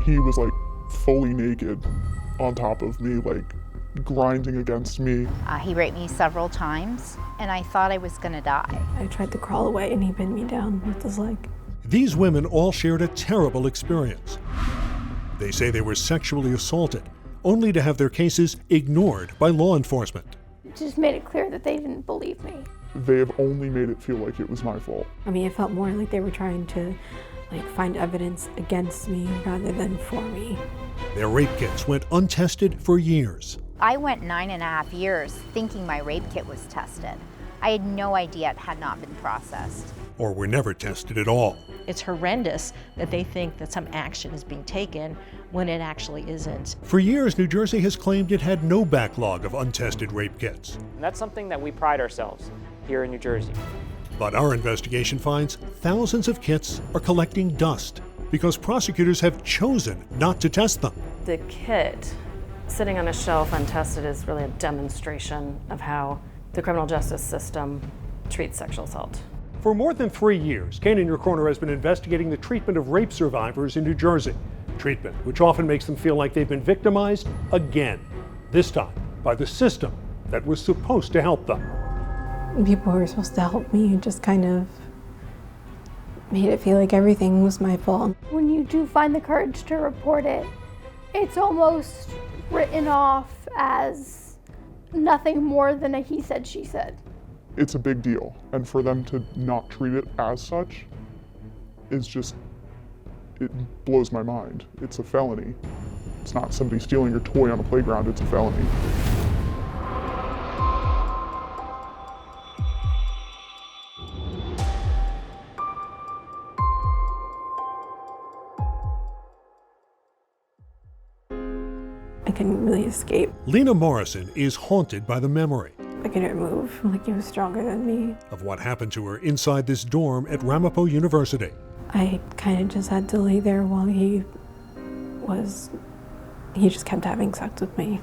He was like fully naked on top of me, like grinding against me. He raped me several times, and I thought I was gonna die. I tried to crawl away and he pinned me down with his leg. These women all shared a terrible experience. They say they were sexually assaulted, only to have their cases ignored by law enforcement. It just made it clear that they didn't believe me. They have only made it feel like it was my fault. I mean, it felt more like they were trying to find evidence against me rather than for me. Their rape kits went untested for years. I went 9.5 years thinking my rape kit was tested. I had no idea it had not been processed. Or were never tested at all. It's horrendous that they think that some action is being taken when it actually isn't. For years, New Jersey has claimed it had no backlog of untested rape kits. And that's something that we pride ourselves here in New Jersey. But our investigation finds thousands of kits are collecting dust because prosecutors have chosen not to test them. The kit sitting on a shelf untested is really a demonstration of how the criminal justice system treats sexual assault. For more than 3 years, Kane In Your Corner has been investigating the treatment of rape survivors in New Jersey. Treatment which often makes them feel like they've been victimized again, this time by the system that was supposed to help them. People who were supposed to help me just kind of made it feel like everything was my fault. When you do find the courage to report it, it's almost written off as nothing more than a he said, she said. It's a big deal, and for them to not treat it as such is just, it blows my mind. It's a felony. It's not somebody stealing your toy on a playground, it's a felony. I couldn't really escape. Lena Morrison is haunted by the memory I couldn't move, like he was stronger than me. of what happened to her inside this dorm at Ramapo University. I kind of just had to lay there while he just kept having sex with me.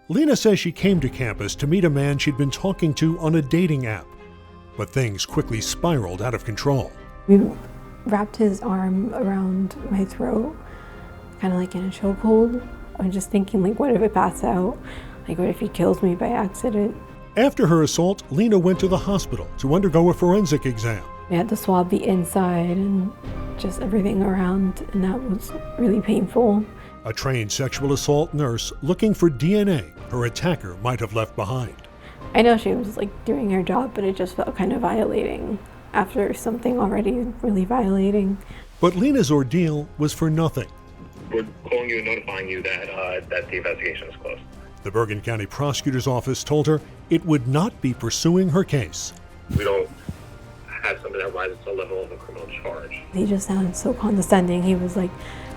Lena says she came to campus to meet a man she'd been talking to on a dating app, but things quickly spiraled out of control. We wrapped his arm around my throat, kind of like in a chokehold. I was just thinking, like, what if I pass out? Like, what if he kills me by accident? After her assault, Lena went to the hospital to undergo a forensic exam. We had to swab the inside and just everything around, and that was really painful. A trained sexual assault nurse looking for DNA her attacker might have left behind. I know she was, like, doing her job, but it just felt kind of violating after something already really violating. But Lena's ordeal was for nothing. We're calling you and notifying you that the investigation is closed. The Bergen County Prosecutor's Office told her it would not be pursuing her case. We don't have something that rises to the level of a criminal charge. He just sounded so condescending. He was like,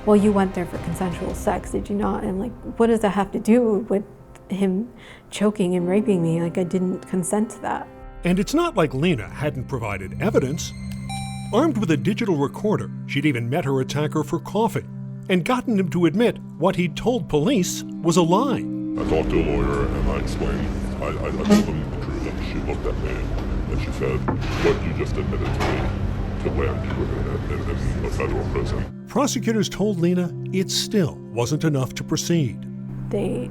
well, you went there for consensual sex, did you not? And I'm like, what does that have to do with him choking and raping me? Like, I didn't consent to that. And it's not like Lena hadn't provided evidence. Armed with a digital recorder, she'd even met her attacker for coffee and gotten him to admit what he'd told police was a lie. I talked to a lawyer and I explained, I told them the truth, and she looked at me and she said, what you just admitted to me could land you in a federal prison. Prosecutors told Lena it still wasn't enough to proceed. They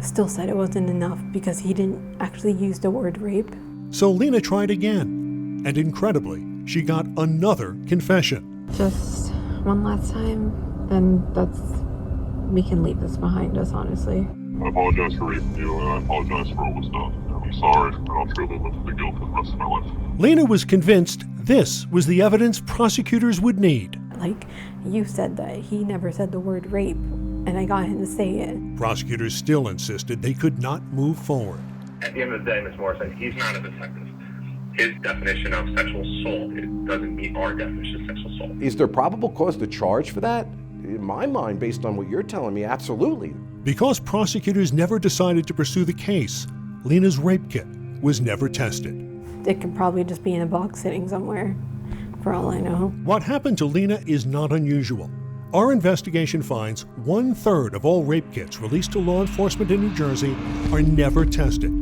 still said it wasn't enough because he didn't actually use the word rape. So Lena tried again, and incredibly, she got another confession. Just one last time, and we can leave this behind us, honestly. I apologize for raping you, and I apologize for what was done. I'm sorry, and I'll truly live with the guilt for the rest of my life. Lena was convinced this was the evidence prosecutors would need. Like, you said that he never said the word rape, and I got him to say it. Prosecutors still insisted they could not move forward. At the end of the day, Ms. Morrison, he's not a detective. His definition of sexual assault, it doesn't meet our definition of sexual assault. Is there probable cause to charge for that? In my mind, based on what you're telling me, absolutely. Because prosecutors never decided to pursue the case, Lena's rape kit was never tested. It could probably just be in a box sitting somewhere, for all I know. What happened to Lena is not unusual. Our investigation finds 1/3 of all rape kits released to law enforcement in New Jersey are never tested.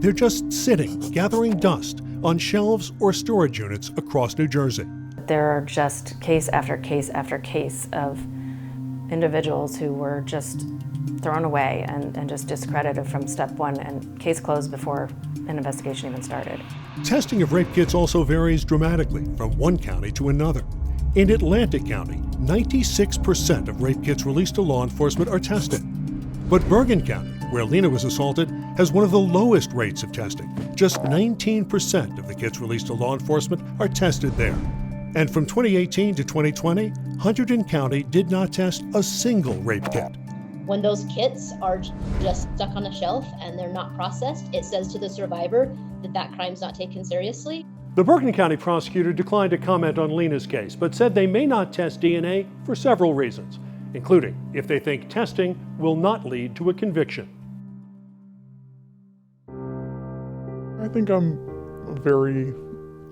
They're just sitting, gathering dust on shelves or storage units across New Jersey. There are just case after case after case of individuals who were just thrown away and just discredited from step one and case closed before an investigation even started. Testing of rape kits also varies dramatically from one county to another. In Atlantic County, 96% of rape kits released to law enforcement are tested. But Bergen County, where Lena was assaulted, has one of the lowest rates of testing. Just 19% of the kits released to law enforcement are tested there. And from 2018 to 2020, Hunterdon County did not test a single rape kit. When those kits are just stuck on a shelf and they're not processed, it says to the survivor that that crime's not taken seriously. The Bergen County prosecutor declined to comment on Lena's case, but said they may not test DNA for several reasons, including if they think testing will not lead to a conviction. I think I'm a very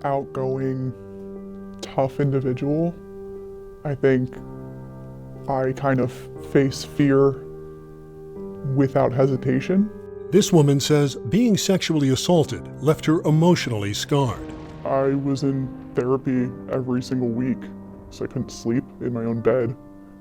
outgoing, tough individual. I think I kind of face fear without hesitation. This woman says being sexually assaulted left her emotionally scarred. I was in therapy every single week, so I couldn't sleep in my own bed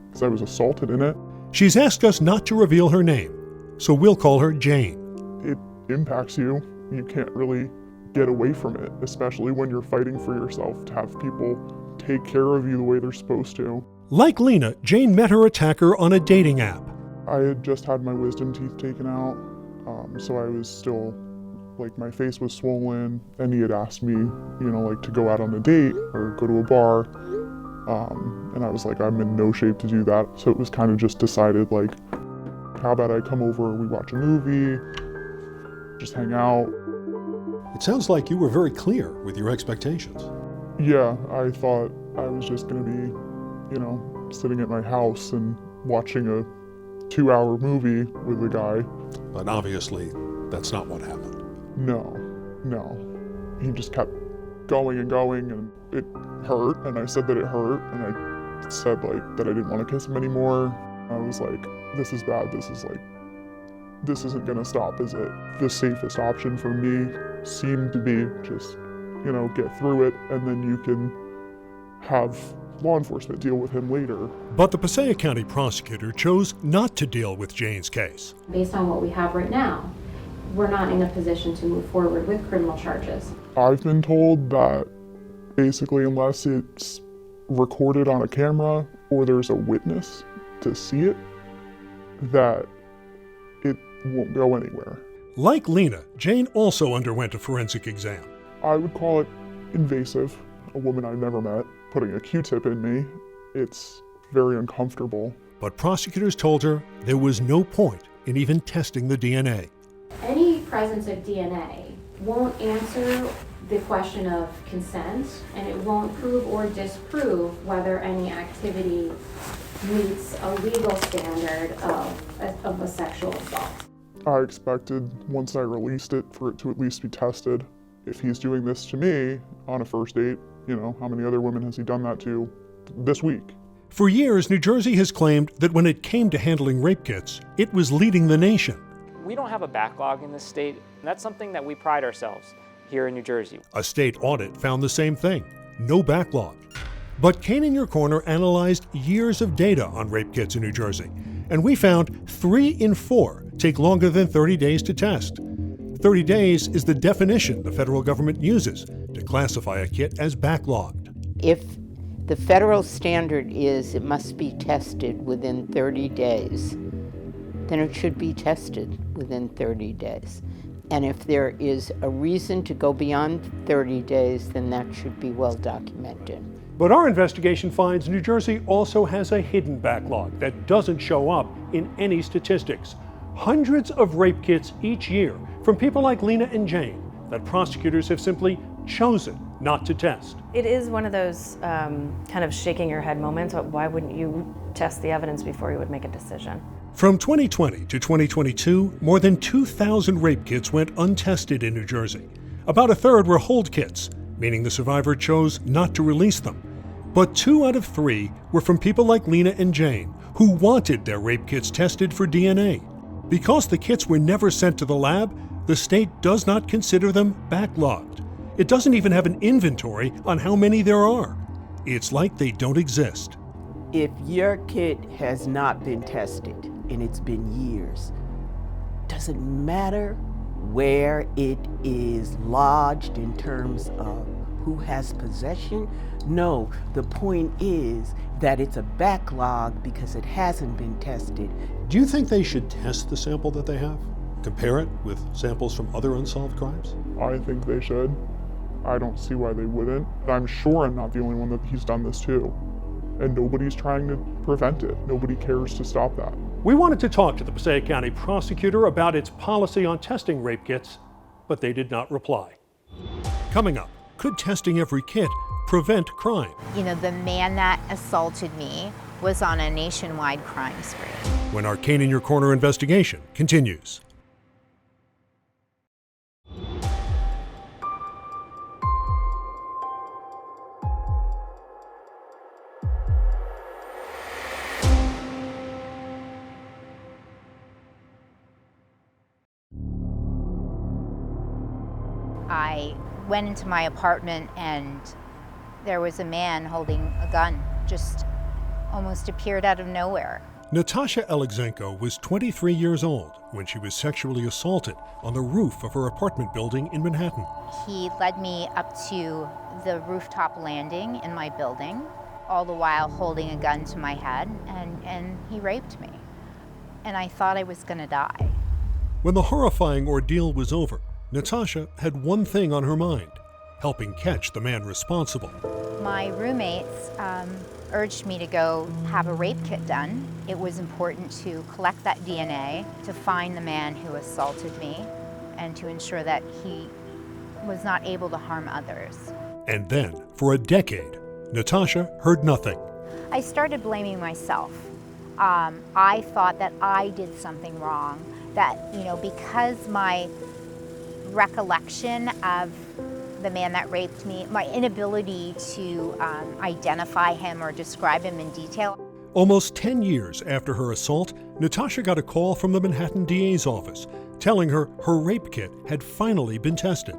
because I was assaulted in it. She's asked us not to reveal her name, so we'll call her Jane. It impacts you. You can't really get away from it, especially when you're fighting for yourself, to have people take care of you the way they're supposed to. Like Lena, Jane met her attacker on a dating app. I had just had my wisdom teeth taken out, so I was still, like, my face was swollen, and he had asked me, to go out on a date or go to a bar, and I was like, I'm in no shape to do that. So it was kind of just decided, like, how about I come over, we watch a movie, just hang out. It sounds like you were very clear with your expectations. Yeah, I thought I was just gonna be, sitting at my house and watching a 2-hour movie with a guy. But obviously, that's not what happened. No. He just kept going and going, and it hurt, and I said that it hurt, and I said, that I didn't want to kiss him anymore. I was like, this is bad, this isn't gonna stop, is it? The safest option for me seemed to be just, get through it, and then you can have law enforcement deal with him later. But the Passaic County prosecutor chose not to deal with Jane's case. Based on what we have right now, we're not in a position to move forward with criminal charges. I've been told that basically unless it's recorded on a camera or there's a witness to see it, that it won't go anywhere. Like Lena, Jane also underwent a forensic exam. I would call it invasive. A woman I've never met putting a Q-tip in me, it's very uncomfortable. But prosecutors told her there was no point in even testing the DNA. Any presence of DNA won't answer the question of consent, and it won't prove or disprove whether any activity meets a legal standard of a sexual assault. I expected, once I released it, for it to at least be tested. If he's doing this to me on a first date, how many other women has he done that to this week? For years, New Jersey has claimed that when it came to handling rape kits, it was leading the nation. We don't have a backlog in this state, and that's something that we pride ourselves here in New Jersey. A state audit found the same thing, no backlog. But Kane In Your Corner analyzed years of data on rape kits in New Jersey, and we found 3 in 4 take longer than 30 days to test. 30 days is the definition the federal government uses to classify a kit as backlogged. If the federal standard is it must be tested within 30 days, then it should be tested within 30 days. And if there is a reason to go beyond 30 days, then that should be well documented. But our investigation finds New Jersey also has a hidden backlog that doesn't show up in any statistics. Hundreds of rape kits each year from people like Lena and Jane that prosecutors have simply chosen not to test. It is one of those kind of shaking your head moments. Why wouldn't you test the evidence before you would make a decision? From 2020 to 2022, more than 2,000 rape kits went untested in New Jersey. About a third were hold kits, meaning the survivor chose not to release them. But 2 out of 3 were from people like Lena and Jane, who wanted their rape kits tested for DNA. Because the kits were never sent to the lab, the state does not consider them backlogged. It doesn't even have an inventory on how many there are. It's like they don't exist. If your kit has not been tested, and it's been years, doesn't matter where it is lodged in terms of who has possession. No, the point is that it's a backlog because it hasn't been tested. Do you think they should test the sample that they have? Compare it with samples from other unsolved crimes? I think they should. I don't see why they wouldn't. I'm sure I'm not the only one that he's done this to. And nobody's trying to prevent it. Nobody cares to stop that. We wanted to talk to the Passaic County prosecutor about its policy on testing rape kits, but they did not reply. Coming up, could testing every kit prevent crime? You know, the man that assaulted me was on a nationwide crime spree. When our Kane In Your Corner investigation continues. I went into my apartment and there was a man holding a gun, just almost appeared out of nowhere. Natasha Alexenko was 23 years old when she was sexually assaulted on the roof of her apartment building in Manhattan. He led me up to the rooftop landing in my building, all the while holding a gun to my head, and he raped me. And I thought I was gonna die. When the horrifying ordeal was over, Natasha had one thing on her mind: helping catch the man responsible. My roommates urged me to go have a rape kit done. It was important to collect that DNA to find the man who assaulted me and to ensure that he was not able to harm others. And then, for a decade, Natasha heard nothing. I started blaming myself. I thought that I did something wrong, that, you know, because my recollection of the man that raped me, my inability to identify him or describe him in detail. Almost 10 years after her assault, Natasha got a call from the Manhattan DA's office telling her her rape kit had finally been tested.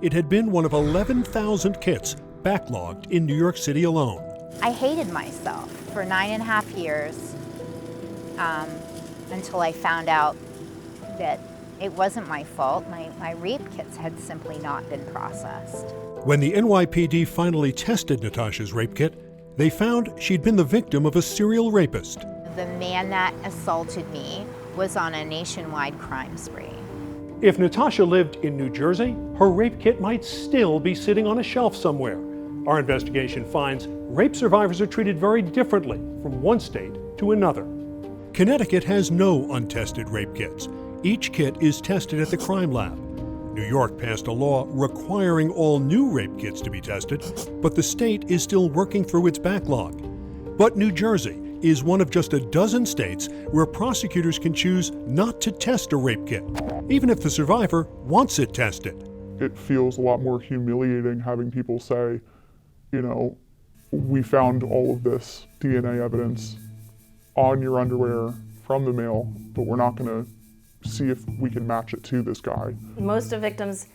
It had been one of 11,000 kits backlogged in New York City alone. I hated myself for 9.5 years until I found out that it wasn't my fault. My rape kits had simply not been processed. When the NYPD finally tested Natasha's rape kit, they found she'd been the victim of a serial rapist. The man that assaulted me was on a nationwide crime spree. If Natasha lived in New Jersey, her rape kit might still be sitting on a shelf somewhere. Our investigation finds rape survivors are treated very differently from one state to another. Connecticut has no untested rape kits. Each kit is tested at the crime lab. New York passed a law requiring all new rape kits to be tested, but the state is still working through its backlog. But New Jersey is one of just a dozen states where prosecutors can choose not to test a rape kit, even if the survivor wants it tested. It feels a lot more humiliating having people say, you know, we found all of this DNA evidence on your underwear from the mail, but we're not going to see if we can match it to this guy. Most of victims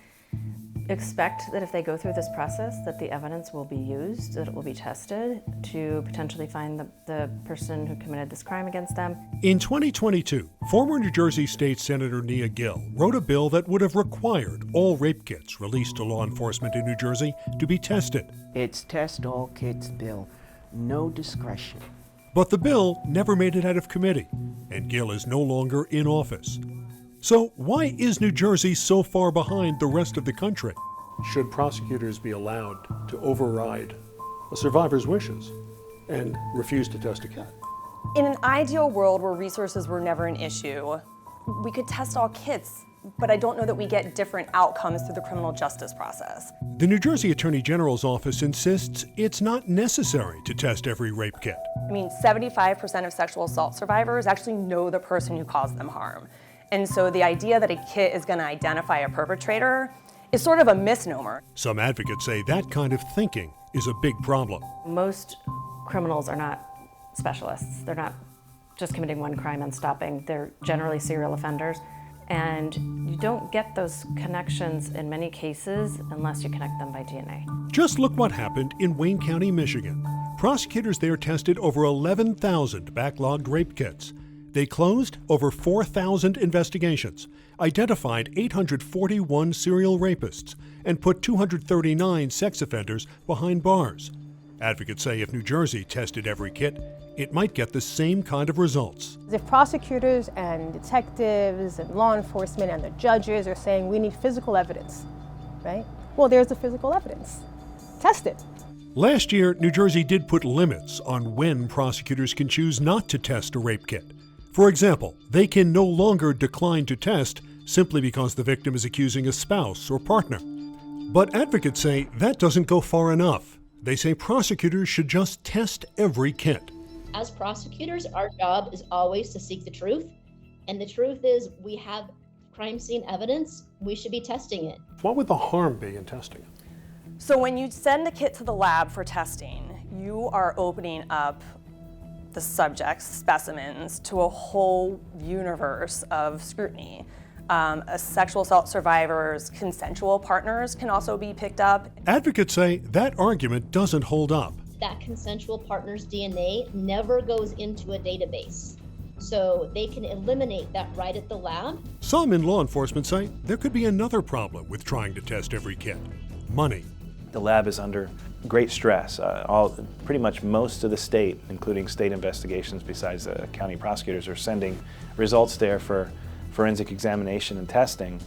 expect that if they go through this process that the evidence will be used, that it will be tested to potentially find the person who committed this crime against them. In 2022, former New Jersey State Senator Nia Gill wrote a bill that would have required all rape kits released to law enforcement in New Jersey to be tested. It's test all kits bill, no discretion. But the bill never made it out of committee, and Gill is no longer in office. So why is New Jersey so far behind the rest of the country? Should prosecutors be allowed to override a survivor's wishes and refuse to test a cat? In an ideal world where resources were never an issue, we could test all kits, but I don't know that we get different outcomes through the criminal justice process. The New Jersey Attorney General's office insists it's not necessary to test every rape kit. I mean, 75% of sexual assault survivors actually know the person who caused them harm. And so the idea that a kit is going to identify a perpetrator is sort of a misnomer. Some advocates say that kind of thinking is a big problem. Most criminals are not specialists. They're not just committing one crime and stopping. They're generally serial offenders. And you don't get those connections in many cases unless you connect them by DNA. Just look what happened in Wayne County, Michigan. prosecutors there tested over 11,000 backlogged rape kits. They closed over 4,000 investigations, identified 841 serial rapists, and put 239 sex offenders behind bars. Advocates say if New Jersey tested every kit, it might get the same kind of results. If prosecutors and detectives and law enforcement and the judges are saying we need physical evidence, right? Well, there's the physical evidence. Test it. Last year, New Jersey did put limits on when prosecutors can choose not to test a rape kit. For example, they can no longer decline to test simply because the victim is accusing a spouse or partner. But advocates say that doesn't go far enough. They say prosecutors should just test every kit. As prosecutors, our job is always to seek the truth. And the truth is, we have crime scene evidence, we should be testing it. What would the harm be in testing it? So when you send a kit to the lab for testing, you are opening up the subject's specimens to a whole universe of scrutiny. A sexual assault survivor's consensual partners can also be picked up. Advocates say that argument doesn't hold up. That consensual partner's DNA never goes into a database. So they can eliminate that right at the lab. Some in law enforcement say there could be another problem with trying to test every kit: money. The lab is under great stress. Pretty much most of the state, including state investigations besides the county prosecutors, are sending results there for forensic examination and testing,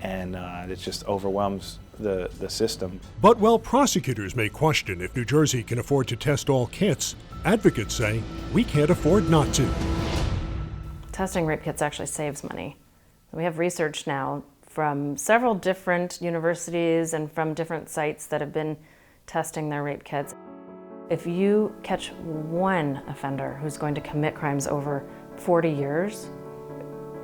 and it just overwhelms the system. But while prosecutors may question if New Jersey can afford to test all kits, advocates say we can't afford not to. Testing rape kits actually saves money. We have research now from several different universities and from different sites that have been testing their rape kits. If you catch one offender who's going to commit crimes over 40 years,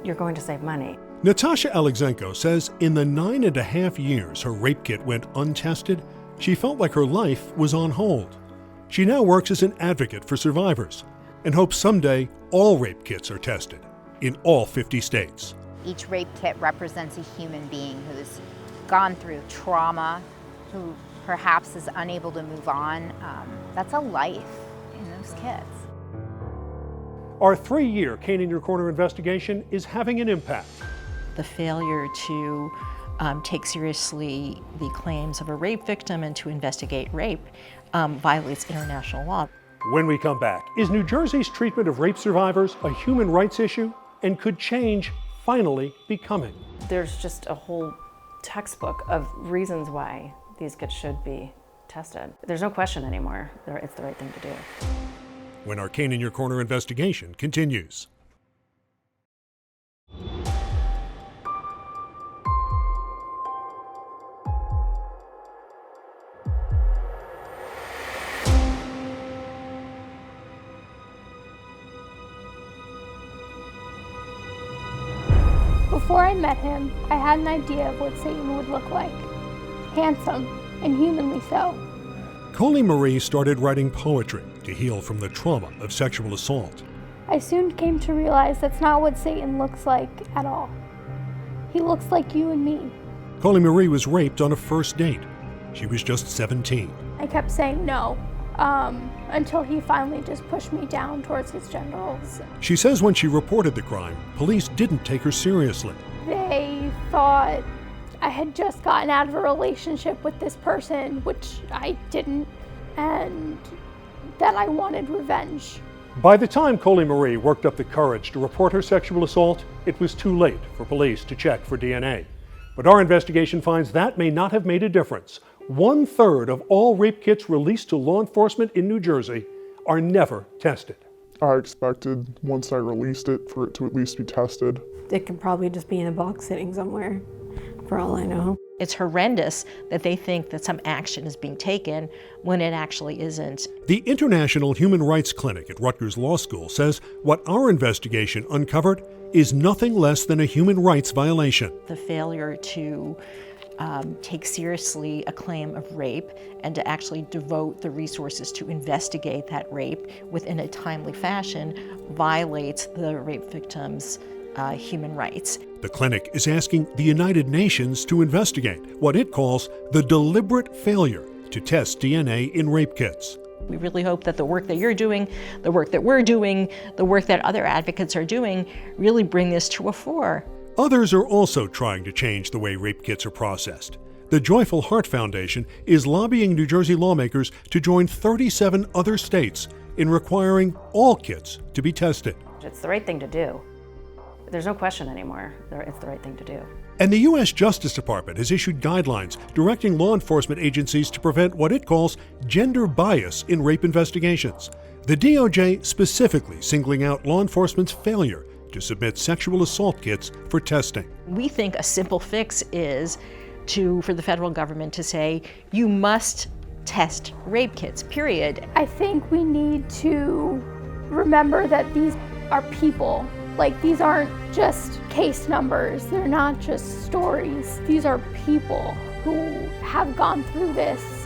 you're going to save money. Natasha Alexenko says in the 9.5 years her rape kit went untested, she felt like her life was on hold. She now works as an advocate for survivors and hopes someday all rape kits are tested in all 50 states. Each rape kit represents a human being who's gone through trauma, who perhaps is unable to move on. That's a life in those kits. Our 3-year Kane In Your Corner investigation is having an impact. The failure to take seriously the claims of a rape victim and to investigate rape violates international law. When we come back, is New Jersey's treatment of rape survivors a human rights issue, and could change finally be coming? There's just a whole textbook of reasons why these kits should be tested. There's no question anymore. It's the right thing to do. When our Kane In Your Corner investigation continues. Before I met him, I had an idea of what Satan would look like. Handsome and humanly so. Coley Marie started writing poetry to heal from the trauma of sexual assault. I soon came to realize that's not what Satan looks like at all. He looks like you and me. Coley Marie was raped on a first date. She was just 17. I kept saying no, until he finally just pushed me down towards his genitals. She says when she reported the crime, police didn't take her seriously. They thought I had just gotten out of a relationship with this person, which I didn't, and that I wanted revenge. By the time Coley Marie worked up the courage to report her sexual assault, it was too late for police to check for DNA. But our investigation finds that may not have made a difference. 1/3 of all rape kits released to law enforcement in New Jersey are never tested. I expected, once I released it, for it to at least be tested. It could probably just be in a box sitting somewhere, for all I know. It's horrendous that they think that some action is being taken when it actually isn't. The International Human Rights Clinic at Rutgers Law School says what our investigation uncovered is nothing less than a human rights violation. The failure to take seriously a claim of rape and to actually devote the resources to investigate that rape within a timely fashion violates the rape victim's human rights. The clinic is asking the United Nations to investigate what it calls the deliberate failure to test DNA in rape kits. We really hope that the work that you're doing, the work that we're doing, the work that other advocates are doing, really bring this to a fore. Others are also trying to change the way rape kits are processed. The Joyful Heart Foundation is lobbying New Jersey lawmakers to join 37 other states in requiring all kits to be tested. It's the right thing to do. There's no question anymore. It's the right thing to do. And the U.S. Justice Department has issued guidelines directing law enforcement agencies to prevent what it calls gender bias in rape investigations. The DOJ specifically singling out law enforcement's failure to submit sexual assault kits for testing. We think a simple fix is for the federal government to say, you must test rape kits, period. I think we need to remember that these are people. Like, these aren't just case numbers, they're not just stories. These are people who have gone through this